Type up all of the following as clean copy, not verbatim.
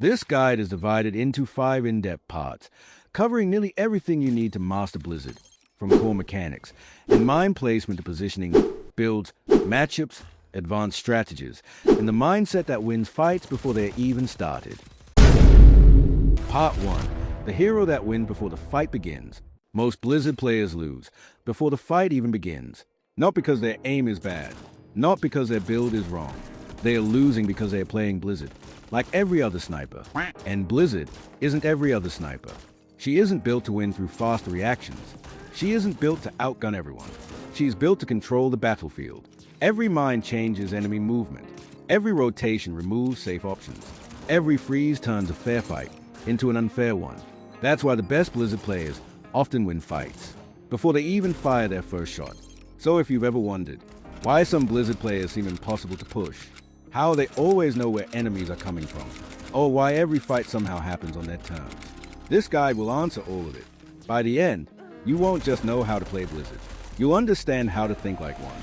This guide is divided into 5 in-depth parts, covering nearly everything you need to master Blizzard, from core mechanics and mind placement to positioning, builds, matchups, advanced strategies, and the mindset that wins fights before they're even started. Part 1. The hero that wins before the fight begins. Most Blizzard players lose before the fight even begins. Not because their aim is bad, not because their build is wrong. They are losing because they are playing Blizzard, like every other sniper. And Blizzard isn't every other sniper. She isn't built to win through faster reactions. She isn't built to outgun everyone. She's built to control the battlefield. Every mine changes enemy movement. Every rotation removes safe options. Every freeze turns a fair fight into an unfair one. That's why the best Blizzard players often win fights before they even fire their first shot. So if you've ever wondered why some Blizzard players seem impossible to push, how they always know where enemies are coming from, or why every fight somehow happens on their terms, this guide will answer all of it. By the end, you won't just know how to play Blizzard, you'll understand how to think like one.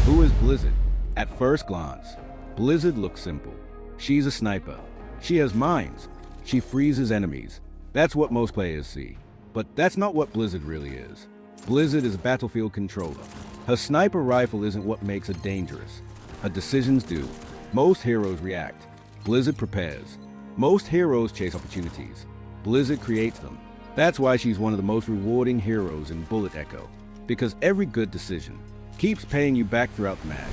Who is Blizzard? At first glance, Blizzard looks simple. She's a sniper. She has mines. She freezes enemies. That's what most players see. But that's not what Blizzard really is. Blizzard is a battlefield controller. Her sniper rifle isn't what makes her dangerous. Her decisions do. Most heroes react. Blizzard prepares. Most heroes chase opportunities. Blizzard creates them. That's why she's one of the most rewarding heroes in Bullet Echo. Because every good decision keeps paying you back throughout the match.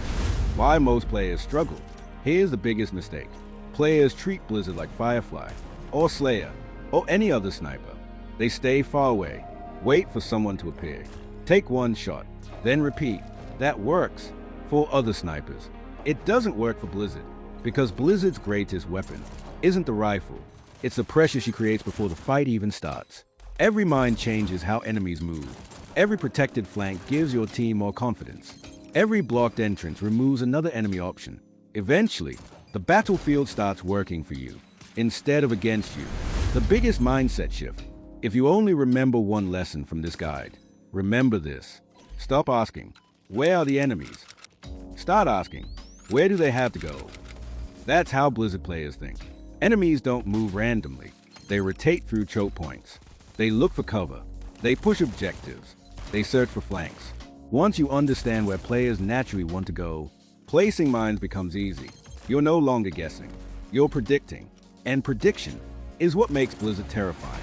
Why most players struggle. Here's the biggest mistake. Players treat Blizzard like Firefly, or Slayer, or any other sniper. They stay far away, wait for someone to appear, take one shot, then repeat. That works for other snipers. It doesn't work for Blizzard, because Blizzard's greatest weapon isn't the rifle, it's the pressure she creates before the fight even starts. Every mine changes how enemies move. Every protected flank gives your team more confidence. Every blocked entrance removes another enemy option. Eventually, the battlefield starts working for you, instead of against you. The biggest mindset shift. If you only remember one lesson from this guide, remember this. Stop asking, where are the enemies? Start asking, where do they have to go? That's how Blizzard players think. Enemies don't move randomly. They rotate through choke points. They look for cover. They push objectives. They search for flanks. Once you understand where players naturally want to go, placing mines becomes easy. You're no longer guessing. You're predicting. And prediction is what makes Blizzard terrifying.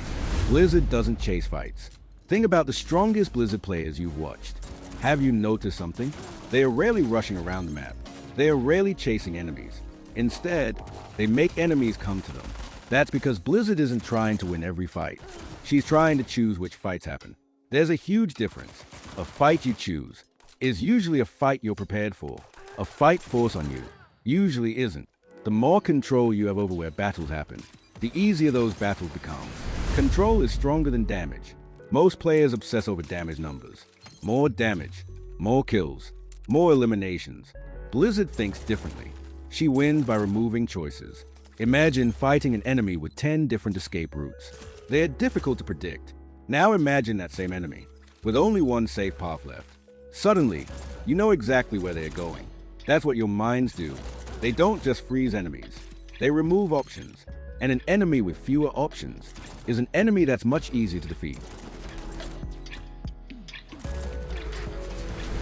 Blizzard doesn't chase fights. Think about the strongest Blizzard players you've watched. Have you noticed something? They are rarely rushing around the map. They are rarely chasing enemies. Instead, they make enemies come to them. That's because Blizzard isn't trying to win every fight. She's trying to choose which fights happen. There's a huge difference. A fight you choose is usually a fight you're prepared for. A fight forced on you usually isn't. The more control you have over where battles happen, the easier those battles become. Control is stronger than damage. Most players obsess over damage numbers. More damage, more kills, more eliminations. Blizzard thinks differently. She wins by removing choices. Imagine fighting an enemy with 10 different escape routes. They're difficult to predict. Now imagine that same enemy, with only one safe path left. Suddenly, you know exactly where they're going. That's what your mines do. They don't just freeze enemies. They remove options. And an enemy with fewer options is an enemy that's much easier to defeat.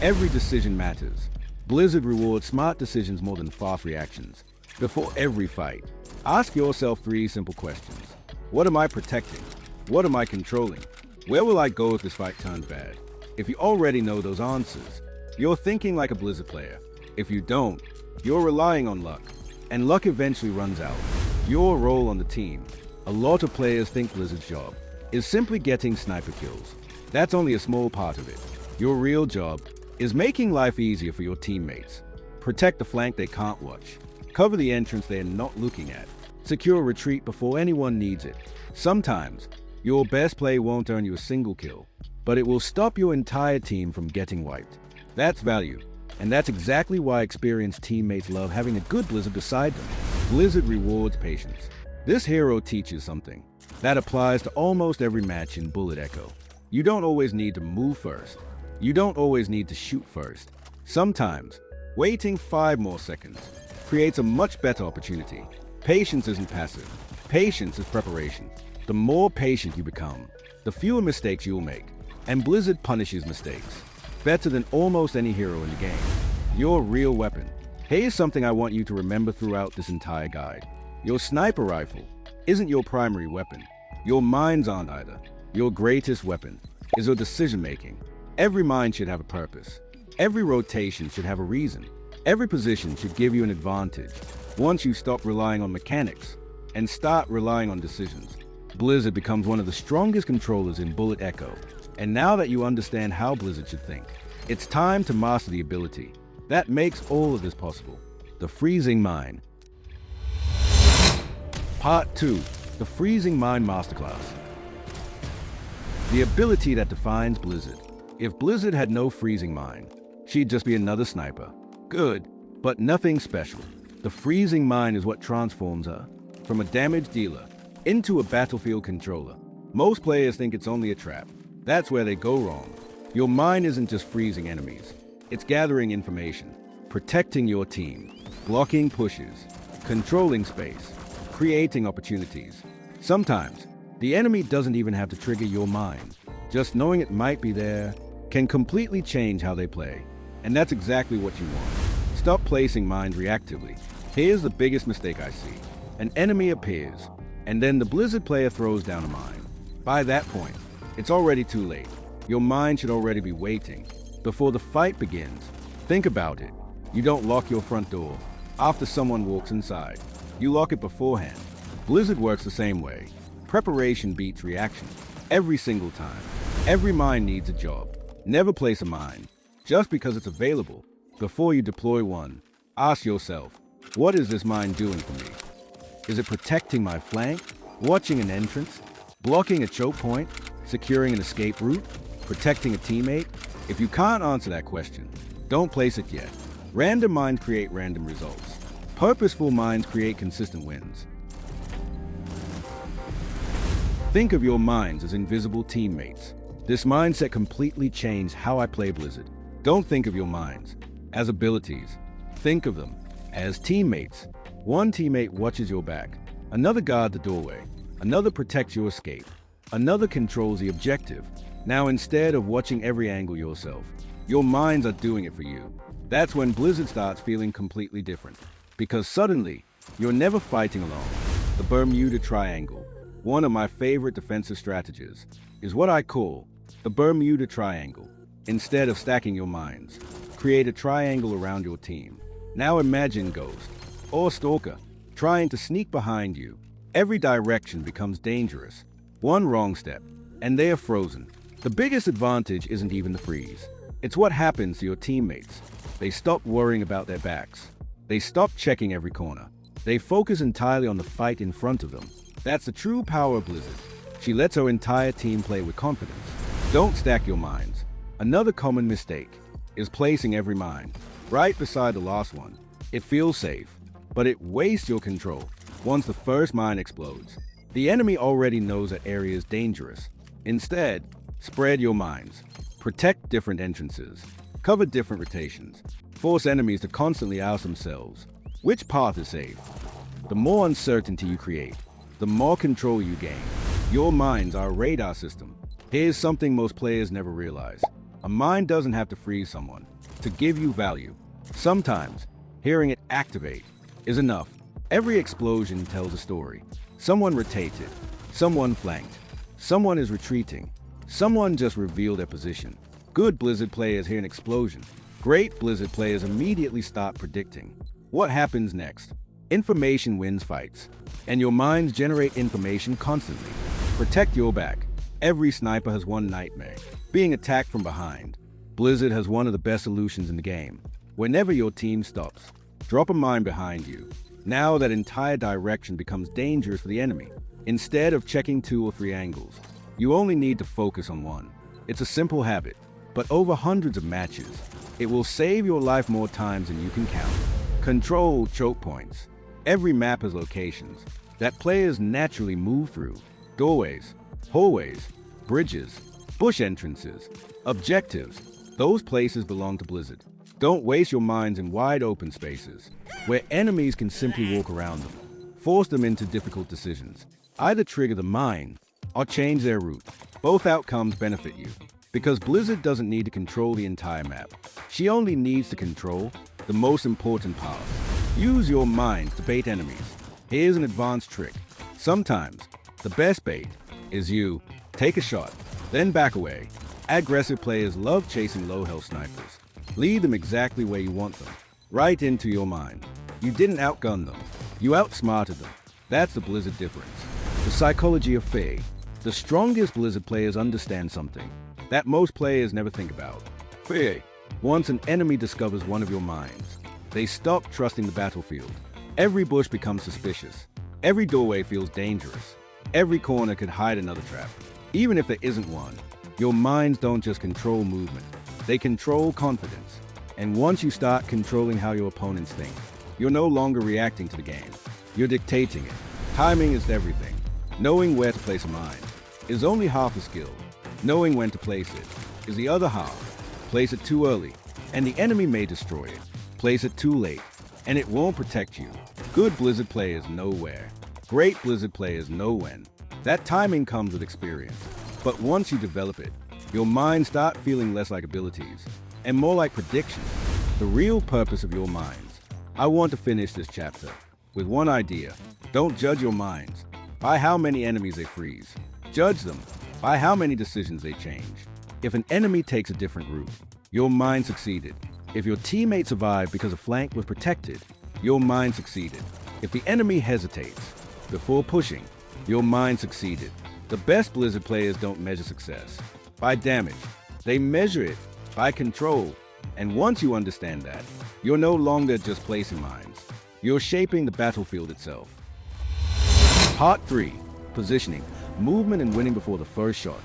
Every decision matters. Blizzard rewards smart decisions more than fast reactions. Before every fight, ask yourself 3 simple questions. What am I protecting? What am I controlling? Where will I go if this fight turns bad? If you already know those answers, you're thinking like a Blizzard player. If you don't, you're relying on luck. And luck eventually runs out. Your role on the team. A lot of players think Blizzard's job is simply getting sniper kills. That's only a small part of it. Your real job is making life easier for your teammates. Protect the flank they can't watch. Cover the entrance they're not looking at. Secure retreat before anyone needs it. Sometimes, your best play won't earn you a single kill, but it will stop your entire team from getting wiped. That's value, and that's exactly why experienced teammates love having a good Blizzard beside them. Blizzard rewards patience. This hero teaches something that applies to almost every match in Bullet Echo. You don't always need to move first. You don't always need to shoot first. Sometimes, waiting 5 more seconds creates a much better opportunity. Patience isn't passive. Patience is preparation. The more patient you become, the fewer mistakes you'll make. And Blizzard punishes mistakes better than almost any hero in the game. Your real weapon. Here's something I want you to remember throughout this entire guide. Your sniper rifle isn't your primary weapon. Your mines aren't either. Your greatest weapon is your decision-making. Every mine should have a purpose. Every rotation should have a reason. Every position should give you an advantage. Once you stop relying on mechanics and start relying on decisions, Blizzard becomes one of the strongest controllers in Bullet Echo. And now that you understand how Blizzard should think, it's time to master the ability that makes all of this possible. The Freezing Mine. Part 2. The Freezing Mine Masterclass. The ability that defines Blizzard. If Blizzard had no Freezing Mine, she'd just be another sniper. Good, but nothing special. The Freezing Mine is what transforms her from a damage dealer into a battlefield controller. Most players think it's only a trap. That's where they go wrong. Your mine isn't just freezing enemies. It's gathering information, protecting your team, blocking pushes, controlling space, creating opportunities. Sometimes, the enemy doesn't even have to trigger your mine. Just knowing it might be there can completely change how they play. And that's exactly what you want. Stop placing mines reactively. Here's the biggest mistake I see. An enemy appears, and then the Blizzard player throws down a mine. By that point, it's already too late. Your mine should already be waiting. Before the fight begins, think about it. You don't lock your front door after someone walks inside. You lock it beforehand. Blizzard works the same way. Preparation beats reaction. Every single time. Every mine needs a job. Never place a mine just because it's available. Before you deploy one, ask yourself, what is this mine doing for me? Is it protecting my flank? Watching an entrance? Blocking a choke point? Securing an escape route? Protecting a teammate? If you can't answer that question, don't place it yet. Random mines create random results. Purposeful mines create consistent wins. Think of your mines as invisible teammates. This mindset completely changed how I play Blizzard. Don't think of your mines as abilities. Think of them as teammates. One teammate watches your back, another guards the doorway, another protects your escape, another controls the objective. Now instead of watching every angle yourself, your mines are doing it for you. That's when Blizzard starts feeling completely different. Because suddenly, you're never fighting alone. The Bermuda Triangle, one of my favorite defensive strategies, is what I call the Bermuda Triangle. Instead of stacking your mines, create a triangle around your team. Now imagine Ghost or Stalker trying to sneak behind you. Every direction becomes dangerous. One wrong step, and they are frozen. The biggest advantage isn't even the freeze. It's what happens to your teammates. They stop worrying about their backs. They stop checking every corner. They focus entirely on the fight in front of them. That's the true power of Blizzard. She lets her entire team play with confidence. Don't stack your mines. Another common mistake is placing every mine right beside the last one. It feels safe, but it wastes your control. Once the first mine explodes, the enemy already knows that area is dangerous. Instead, spread your mines. Protect different entrances. Cover different rotations. Force enemies to constantly ask themselves, which path is safe? The more uncertainty you create, the more control you gain. Your mines are a radar system. Here's something most players never realize. A mine doesn't have to freeze someone to give you value. Sometimes, hearing it activate is enough. Every explosion tells a story. Someone rotated, someone flanked, someone is retreating, someone just revealed their position. Good Blizzard players hear an explosion. Great Blizzard players immediately start predicting what happens next. Information wins fights, and your mines generate information constantly. Protect your back. Every sniper has one nightmare: being attacked from behind. Blizzard has one of the best solutions in the game. Whenever your team stops, drop a mine behind you. Now that entire direction becomes dangerous for the enemy. Instead of checking 2 or 3 angles, you only need to focus on one. It's a simple habit, but over hundreds of matches, it will save your life more times than you can count. Control choke points. Every map has locations that players naturally move through. Doorways, hallways, bridges, bush entrances, objectives. Those places belong to Blizzard. Don't waste your mines in wide open spaces where enemies can simply walk around them. Force them into difficult decisions. Either trigger the mind or change their route. Both outcomes benefit you, because Blizzard doesn't need to control the entire map. She only needs to control the most important part. Use your mind to bait enemies. Here's an advanced trick. Sometimes, the best bait is you take a shot, then back away. Aggressive players love chasing low-health snipers. Lead them exactly where you want them, right into your mind. You didn't outgun them, you outsmarted them. That's the Blizzard difference. The psychology of fear. The strongest Blizzard players understand something that most players never think about. Fear. Once an enemy discovers one of your mines, they stop trusting the battlefield. Every bush becomes suspicious. Every doorway feels dangerous. Every corner could hide another trap. Even if there isn't one, your mines don't just control movement, they control confidence. And once you start controlling how your opponents think, you're no longer reacting to the game. You're dictating it. Timing is everything. Knowing where to place a mine is only half the skill. Knowing when to place it is the other half. Place it too early, and the enemy may destroy it. Place it too late, and it won't protect you. Good Blizzard players know where. Great Blizzard players know when. That timing comes with experience. But once you develop it, your minds start feeling less like abilities and more like predictions. The real purpose of your minds. I want to finish this chapter with one idea. Don't judge your minds by how many enemies they freeze. Judge them by how many decisions they change. If an enemy takes a different route, your mind succeeded. If your teammate survived because a flank was protected, your mind succeeded. If the enemy hesitates before pushing, your mind succeeded. The best Blizzard players don't measure success by damage. They measure it by control. And once you understand that, you're no longer just placing mines. You're shaping the battlefield itself. Part 3. Positioning. Movement and winning before the first shot.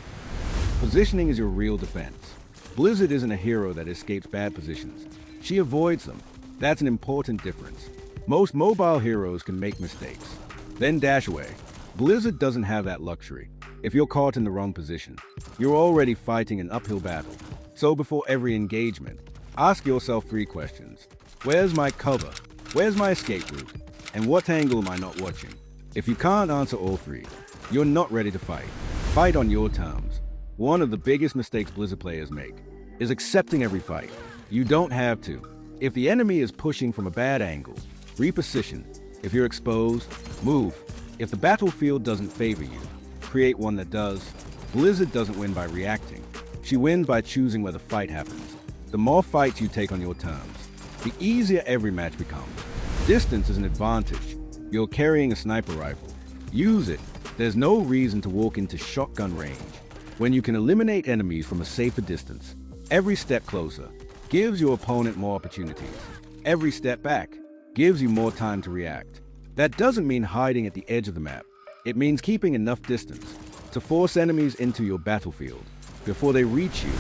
Positioning is your real defense. Blizzard isn't a hero that escapes bad positions. She avoids them. That's an important difference. Most mobile heroes can make mistakes, then dash away. Blizzard doesn't have that luxury. If you're caught in the wrong position, you're already fighting an uphill battle. So before every engagement, ask yourself 3 questions. Where's my cover? Where's my escape route? And what angle am I not watching? If you can't answer all 3, you're not ready to fight. Fight on your terms. One of the biggest mistakes Blizzard players make is accepting every fight. You don't have to. If the enemy is pushing from a bad angle, reposition. If you're exposed, move. If the battlefield doesn't favor you, create one that does. Blizzard doesn't win by reacting. She wins by choosing where the fight happens. The more fights you take on your terms, the easier every match becomes. Distance is an advantage. You're carrying a sniper rifle. Use it. There's no reason to walk into shotgun range when you can eliminate enemies from a safer distance. Every step closer gives your opponent more opportunities. Every step back gives you more time to react. That doesn't mean hiding at the edge of the map. It means keeping enough distance to force enemies into your battlefield before they reach you.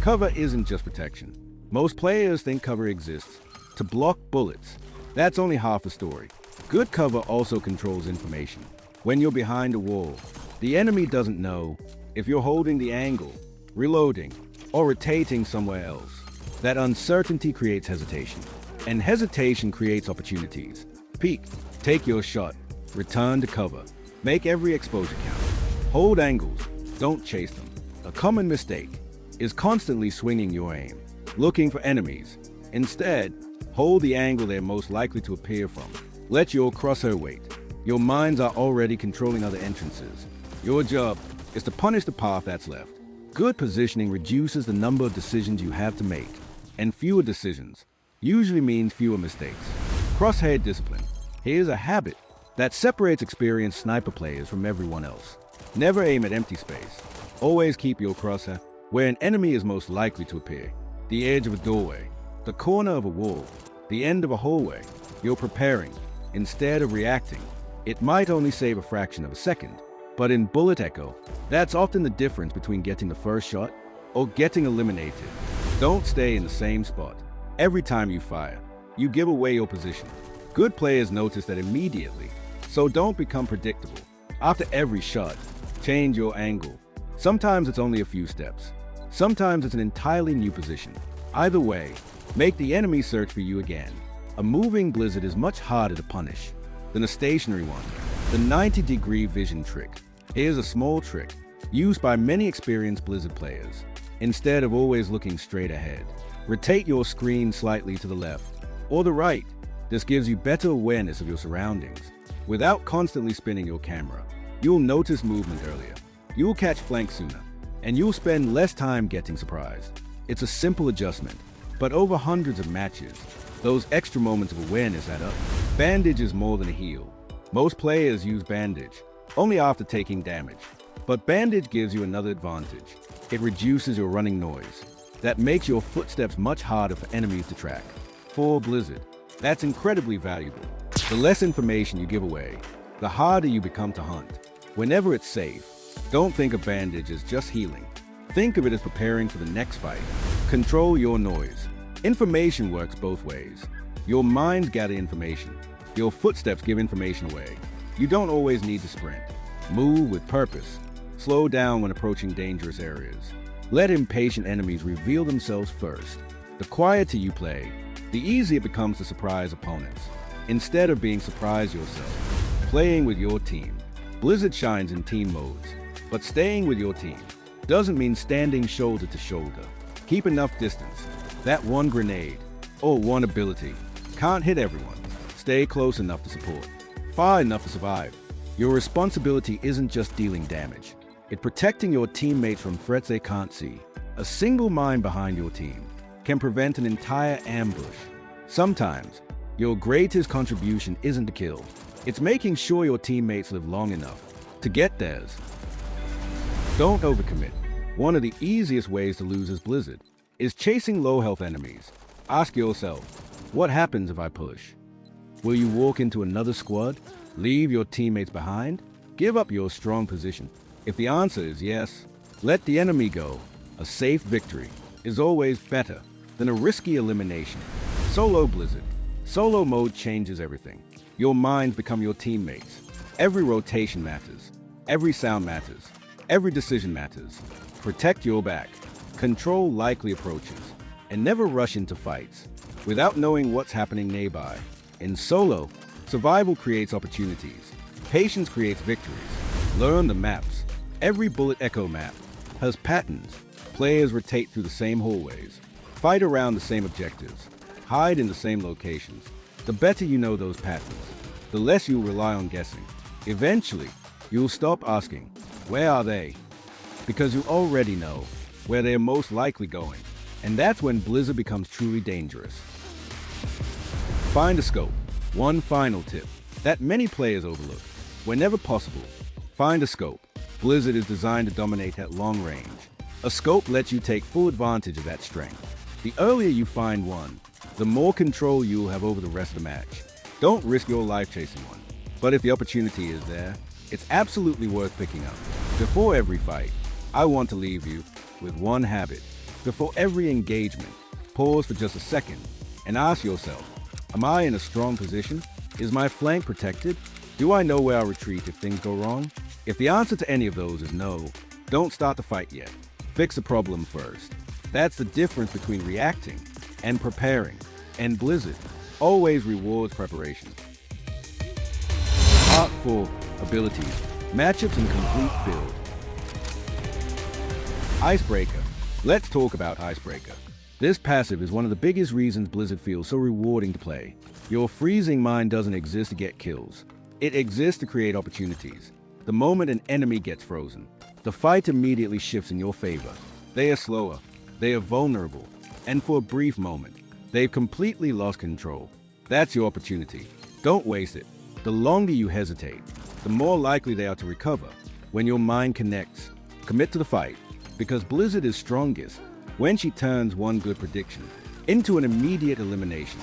Cover isn't just protection. Most players think cover exists to block bullets. That's only half the story. Good cover also controls information. When you're behind a wall, the enemy doesn't know if you're holding the angle, reloading, or rotating somewhere else. That uncertainty creates hesitation, and hesitation creates opportunities. Peek, take your shot, return to cover, make every exposure count. Hold angles, don't chase them. A common mistake is constantly swinging your aim, looking for enemies. Instead, hold the angle they're most likely to appear from. Let your crosshair wait. Your mines are already controlling other entrances. Your job is to punish the path that's left. Good positioning reduces the number of decisions you have to make, and fewer decisions usually means fewer mistakes. Crosshair discipline. Here's a habit that separates experienced sniper players from everyone else. Never aim at empty space. Always keep your crosshair where an enemy is most likely to appear. The edge of a doorway, the corner of a wall, the end of a hallway. You're preparing instead of reacting. It might only save a fraction of a second, but in bullet echo, that's often the difference between getting the first shot or getting eliminated. Don't stay in the same spot. Every time you fire, you give away your position. Good players notice that immediately, so don't become predictable. After every shot, change your angle. Sometimes it's only a few steps. Sometimes it's an entirely new position. Either way, make the enemy search for you again. A moving Blizzard is much harder to punish. than a stationary one. The 90-degree vision trick. Here's a small trick used by many experienced Blizzard players. Instead of always looking straight ahead, rotate your screen slightly to the left or the right. This gives you better awareness of your surroundings. Without constantly spinning your camera, you'll notice movement earlier, you'll catch flanks sooner, and you'll spend less time getting surprised. It's a simple adjustment, but over hundreds of matches, those extra moments of awareness add up. Bandage is more than a heal. Most players use bandage only after taking damage, but bandage gives you another advantage. It reduces your running noise. That makes your footsteps much harder for enemies to track. For Blizzard, that's incredibly valuable. The less information you give away, the harder you become to hunt. Whenever it's safe, don't think of bandage as just healing. Think of it as preparing for the next fight. Control your noise. Information works both ways. Your mind gathers information. Your footsteps give information away. You don't always need to sprint. Move with purpose. Slow down when approaching dangerous areas. Let impatient enemies reveal themselves first. The quieter you play, the easier it becomes to surprise opponents. Instead of being surprised yourself, playing with your team. Blizzard shines in team modes, but staying with your team doesn't mean standing shoulder to shoulder. Keep enough distance. That one grenade or one ability can't hit everyone. Stay close enough to support, far enough to survive. Your responsibility isn't just dealing damage. It's protecting your teammates from threats they can't see. A single mind behind your team can prevent an entire ambush. Sometimes, your greatest contribution isn't to kill. It's making sure your teammates live long enough to get theirs. Don't overcommit. One of the easiest ways to lose as Blizzard is chasing low-health enemies. Ask yourself, what happens if I push? Will you walk into another squad? Leave your teammates behind? Give up your strong position? If the answer is yes, let the enemy go. A safe victory is always better than a risky elimination. Solo Blizzard. Solo mode changes everything. Your minds become your teammates. Every rotation matters. Every sound matters. Every decision matters. Protect your back. Control likely approaches. And never rush into fights without knowing what's happening nearby. In solo, survival creates opportunities. Patience creates victories. Learn the maps. Every Bullet Echo map has patterns. Players rotate through the same hallways, fight around the same objectives, hide in the same locations. The better you know those patterns, the less you'll rely on guessing. Eventually, you'll stop asking, where are they? Because you already know where they're most likely going. And that's when Blizzard becomes truly dangerous. Find a scope. One final tip that many players overlook. Whenever possible, find a scope. Blizzard is designed to dominate at long range. A scope lets you take full advantage of that strength. The earlier you find one, the more control you'll have over the rest of the match. Don't risk your life chasing one. But if the opportunity is there, it's absolutely worth picking up. Before every fight, I want to leave you with one habit. Before every engagement, pause for just a second and ask yourself, am I in a strong position? Is my flank protected? Do I know where I'll retreat if things go wrong? If the answer to any of those is no, don't start the fight yet. Fix the problem first. That's the difference between reacting and preparing. And Blizzard always rewards preparation. Part 4. Abilities. Matchups and complete build. Icebreaker. Let's talk about Icebreaker. This passive is one of the biggest reasons Blizzard feels so rewarding to play. Your freezing mind doesn't exist to get kills. It exists to create opportunities. The moment an enemy gets frozen, the fight immediately shifts in your favor. They are slower, they are vulnerable, and for a brief moment, they've completely lost control. That's your opportunity. Don't waste it. The longer you hesitate, the more likely they are to recover. When your mind connects, commit to the fight, because Blizzard is strongest when she turns one good prediction into an immediate elimination.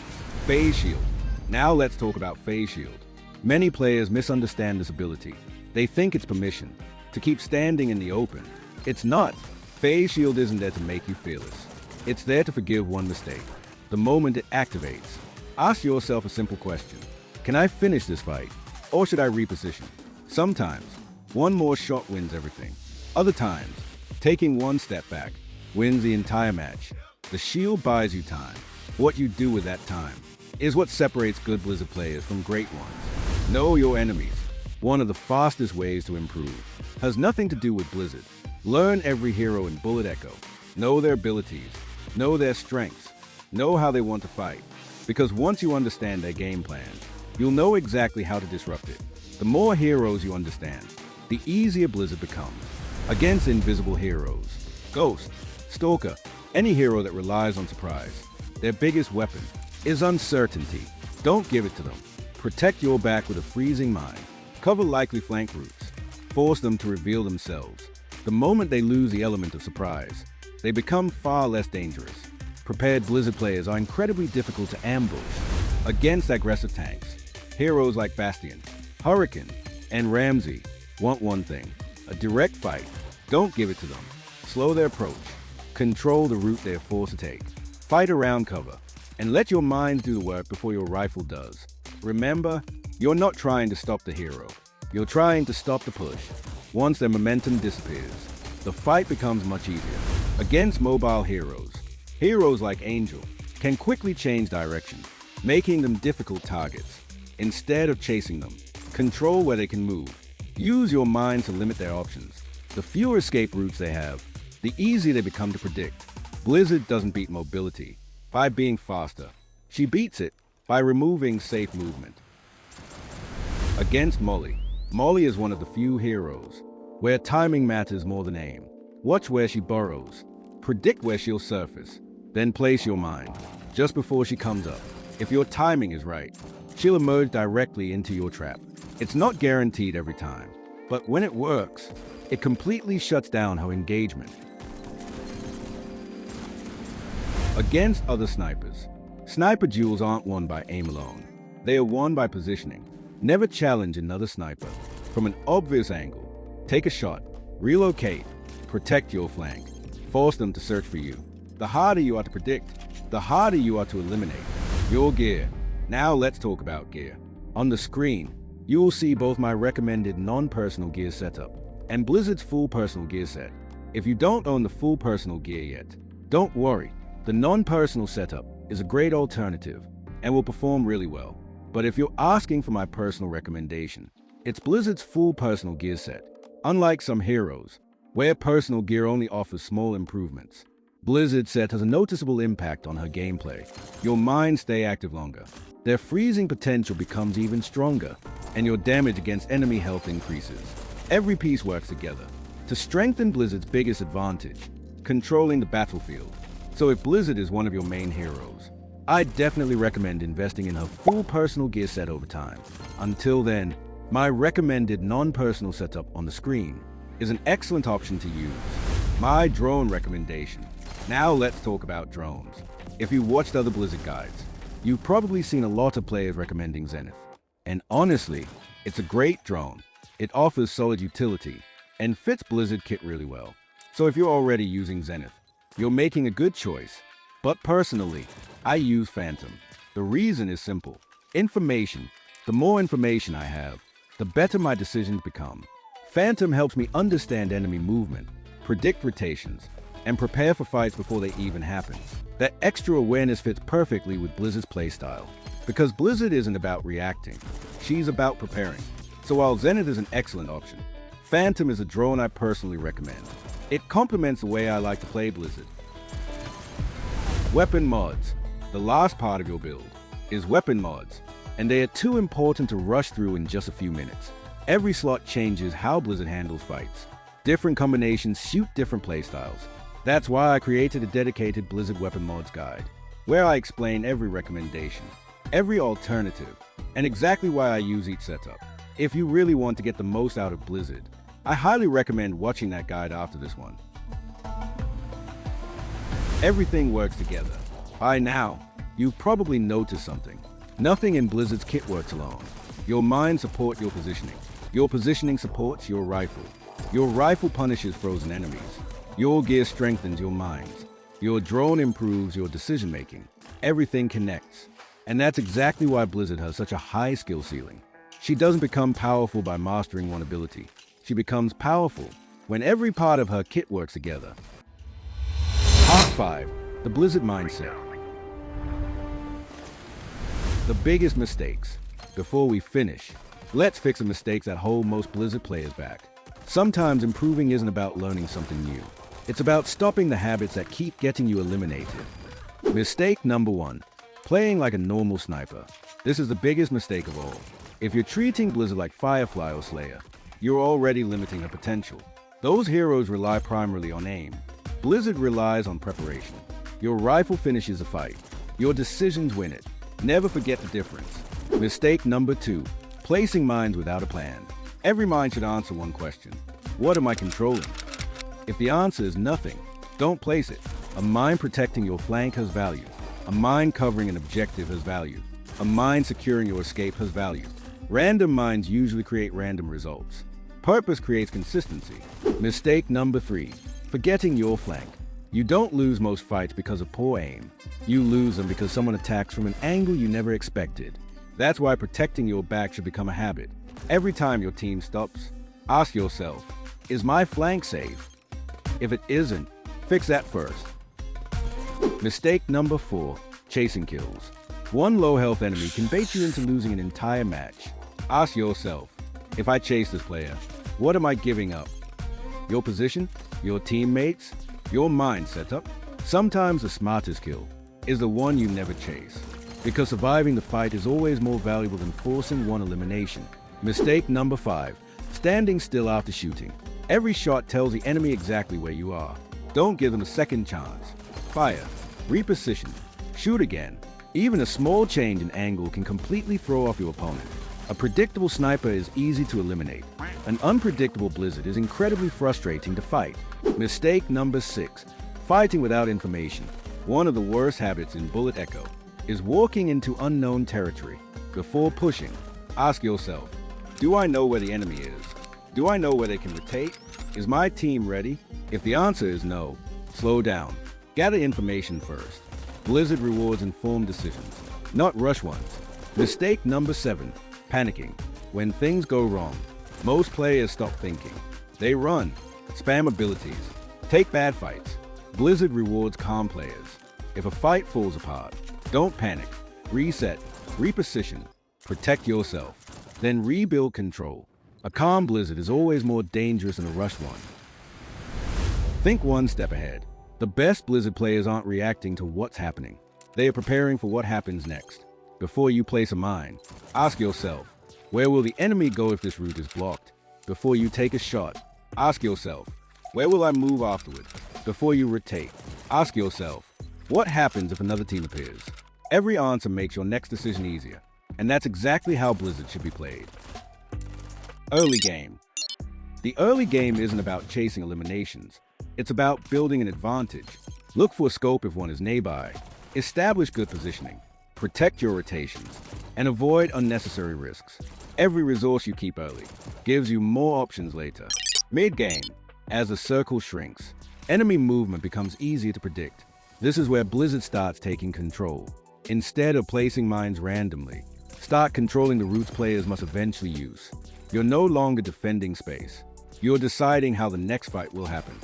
Phase Shield. Now let's talk about Phase Shield. Many players misunderstand this ability. They think it's permission to keep standing in the open. It's not. Phase Shield isn't there to make you fearless. It's there to forgive one mistake. The moment it activates, ask yourself a simple question. Can I finish this fight, or should I reposition? Sometimes, one more shot wins everything. Other times, taking one step back wins the entire match. The shield buys you time. What you do with that time is what separates good Blizzard players from great ones. Know your enemies. One of the fastest ways to improve. Has nothing to do with Blizzard. Learn every hero in Bullet Echo. Know their abilities. Know their strengths. Know how they want to fight. Because once you understand their game plan, you'll know exactly how to disrupt it. The more heroes you understand, the easier Blizzard becomes. Against invisible heroes, Ghost, Stalker, any hero that relies on surprise, their biggest weapon is uncertainty. Don't give it to them. Protect your back with a freezing mind. Cover likely flank routes. Force them to reveal themselves. The moment they lose the element of surprise, they become far less dangerous. Prepared Blizzard players are incredibly difficult to ambush. Against aggressive tanks, heroes like Bastion, Hurricane, and Ramsey want one thing: a direct fight. Don't give it to them. Slow their approach. Control the route they are forced to take. Fight around cover, and let your mind do the work before your rifle does. Remember, you're not trying to stop the hero. You're trying to stop the push. Once their momentum disappears, the fight becomes much easier. Against mobile heroes, heroes like Angel can quickly change direction, making them difficult targets. Instead of chasing them, control where they can move. Use your mind to limit their options. The fewer escape routes they have, the easier they become to predict. Blizzard doesn't beat mobility by being faster. She beats it by removing safe movement. Against Molly, Molly is one of the few heroes where timing matters more than aim. Watch where she burrows. Predict where she'll surface. Then place your mind just before she comes up. If your timing is right, she'll emerge directly into your trap. It's not guaranteed every time, but when it works, it completely shuts down her engagement. Against other snipers, sniper duels aren't won by aim alone. They are won by positioning. Never challenge another sniper from an obvious angle. Take a shot, relocate, protect your flank. Force them to search for you. The harder you are to predict, the harder you are to eliminate. Your gear. Now let's talk about gear. On the screen, you will see both my recommended non-personal gear setup and Blizzard's full personal gear set. If you don't own the full personal gear yet, don't worry. The non-personal setup is a great alternative and will perform really well. But if you're asking for my personal recommendation, it's Blizzard's full personal gear set. Unlike some heroes, where personal gear only offers small improvements, Blizzard's set has a noticeable impact on her gameplay. Your mind stays active longer, their freezing potential becomes even stronger, and your damage against enemy health increases. Every piece works together to strengthen Blizzard's biggest advantage, controlling the battlefield. So if Blizzard is one of your main heroes, I'd definitely recommend investing in her full personal gear set over time. Until then, my recommended non-personal setup on the screen is an excellent option to use. My drone recommendation. Now let's talk about drones. If you watched other Blizzard guides, you've probably seen a lot of players recommending Zenith. And honestly, it's a great drone. It offers solid utility and fits Blizzard kit really well. So if you're already using Zenith, you're making a good choice. But personally, I use Phantom. The reason is simple. Information. The more information I have, the better my decisions become. Phantom helps me understand enemy movement, predict rotations, and prepare for fights before they even happen. That extra awareness fits perfectly with Blizzard's playstyle. Because Blizzard isn't about reacting, she's about preparing. So while Zenith is an excellent option, Phantom is a drone I personally recommend. It complements the way I like to play Blizzard. Weapon mods. The last part of your build is weapon mods, and they are too important to rush through in just a few minutes. Every slot changes how Blizzard handles fights. Different combinations suit different playstyles. That's why I created a dedicated Blizzard weapon mods guide, where I explain every recommendation, every alternative, and exactly why I use each setup. If you really want to get the most out of Blizzard, I highly recommend watching that guide after this one. Everything works together. By now, you've probably noticed something. Nothing in Blizzard's kit works alone. Your mind supports your positioning. Your positioning supports your rifle. Your rifle punishes frozen enemies. Your gear strengthens your minds. Your drone improves your decision-making. Everything connects. And that's exactly why Blizzard has such a high skill ceiling. She doesn't become powerful by mastering one ability. She becomes powerful when every part of her kit works together. Part 5. The Blizzard Mindset. The biggest mistakes. Before we finish, Let's fix the mistakes that hold most Blizzard players back. Sometimes improving isn't about learning something new. It's about stopping the habits that keep getting you eliminated. Mistake number 1. Playing like a normal sniper. This is the biggest mistake of all. If you're treating Blizzard like Firefly or Slayer, you're already limiting her potential. Those heroes rely primarily on aim. Blizzard relies on preparation. Your rifle finishes a fight. Your decisions win it. Never forget the difference. Mistake number 2. Placing mines without a plan. Every mine should answer one question. What am I controlling? If the answer is nothing, don't place it. A mine protecting your flank has value. A mine covering an objective has value. A mine securing your escape has value. Random mines usually create random results. Purpose creates consistency. Mistake number 3. Forgetting your flank. You don't lose most fights because of poor aim. You lose them because someone attacks from an angle you never expected. That's why protecting your back should become a habit. Every time your team stops, ask yourself, is my flank safe? If it isn't, fix that first. Mistake number 4. Chasing kills. One low health enemy can bait you into losing an entire match. Ask yourself, if I chase this player, what am I giving up? Your position? Your teammates? Your mind setup? Sometimes the smartest kill is the one you never chase, because surviving the fight is always more valuable than forcing one elimination. Mistake number 5. Standing still after shooting. Every shot tells the enemy exactly where you are. Don't give them a second chance. Fire. Reposition. Shoot again. Even a small change in angle can completely throw off your opponent. A predictable sniper is easy to eliminate. An unpredictable Blizzard is incredibly frustrating to fight. Mistake number 6. Fighting without information. One of the worst habits in Bullet Echo is walking into unknown territory. Before pushing, ask yourself, do I know where the enemy is? Do I know where they can rotate? Is my team ready? If the answer is no, slow down. Gather information first. Blizzard rewards informed decisions, not rush ones. Mistake number 7. Panicking. When things go wrong, most players stop thinking. They run, spam abilities, take bad fights. Blizzard rewards calm players. If a fight falls apart, don't panic. Reset, reposition, protect yourself, then rebuild control. A calm Blizzard is always more dangerous than a rushed one. Think one step ahead. The best Blizzard players aren't reacting to what's happening. They are preparing for what happens next. Before you place a mine, ask yourself, where will the enemy go if this route is blocked? Before you take a shot, ask yourself, where will I move afterward? Before you rotate, ask yourself, what happens if another team appears? Every answer makes your next decision easier, and that's exactly how Blizzard should be played. Early game. The early game isn't about chasing eliminations. It's about building an advantage. Look for a scope if one is nearby. Establish good positioning. Protect your rotations, and avoid unnecessary risks. Every resource you keep early gives you more options later. Mid-game, as the circle shrinks, enemy movement becomes easier to predict. This is where Blizzard starts taking control. Instead of placing mines randomly, start controlling the routes players must eventually use. You're no longer defending space. You're deciding how the next fight will happen.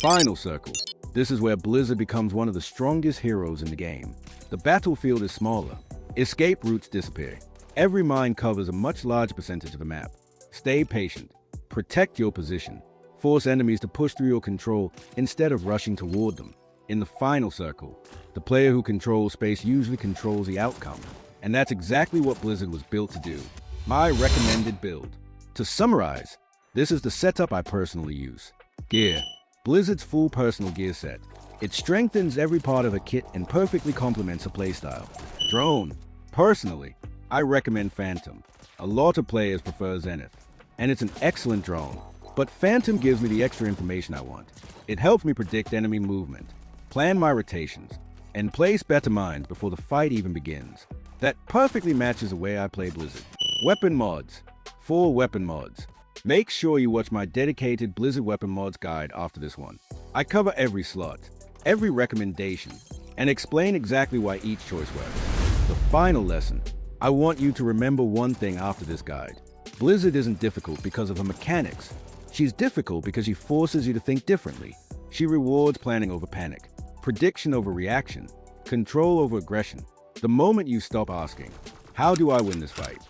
Final circle. This is where Blizzard becomes one of the strongest heroes in the game. The battlefield is smaller. Escape routes disappear. Every mine covers a much larger percentage of the map. Stay patient. Protect your position. Force enemies to push through your control instead of rushing toward them. In the final circle, the player who controls space usually controls the outcome. And that's exactly what Blizzard was built to do. My recommended build. To summarize, this is the setup I personally use. Gear. Blizzard's full personal gear set. It strengthens every part of a kit and perfectly complements a playstyle. Drone. Personally, I recommend Phantom. A lot of players prefer Zenith, and it's an excellent drone. But Phantom gives me the extra information I want. It helps me predict enemy movement, plan my rotations, and place better mines before the fight even begins. That perfectly matches the way I play Blizzard. Weapon mods. 4 weapon mods. Make sure you watch my dedicated Blizzard weapon mods guide after this one. I cover every slot, every recommendation, and explain exactly why each choice works. The final lesson. I want you to remember one thing after this guide. Blizzard isn't difficult because of her mechanics. She's difficult because she forces you to think differently. She rewards planning over panic, prediction over reaction, control over aggression. The moment you stop asking, how do I win this fight?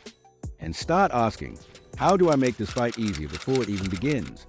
and start asking, how do I make this fight easier before it even begins?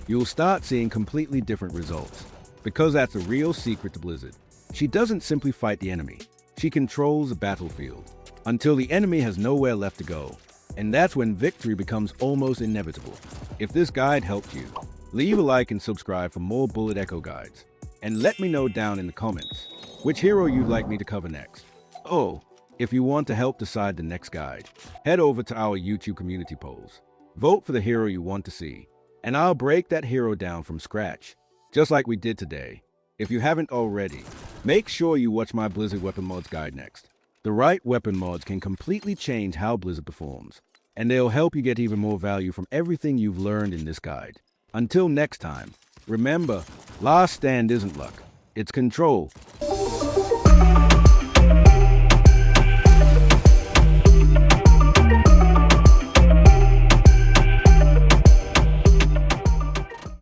You'll start seeing completely different results. Because that's a real secret to Blizzard. She doesn't simply fight the enemy. She controls the battlefield until the enemy has nowhere left to go. And that's when victory becomes almost inevitable. If this guide helped you, leave a like and subscribe for more Bullet Echo guides. And let me know down in the comments which hero you'd like me to cover next. Oh, if you want to help decide the next guide, head over to our YouTube community polls. Vote for the hero you want to see, and I'll break that hero down from scratch, just like we did today. If you haven't already, make sure you watch my Blizzard Weapon Mods guide next. The right weapon mods can completely change how Blizzard performs, and they'll help you get even more value from everything you've learned in this guide. Until next time, remember, last stand isn't luck, it's control.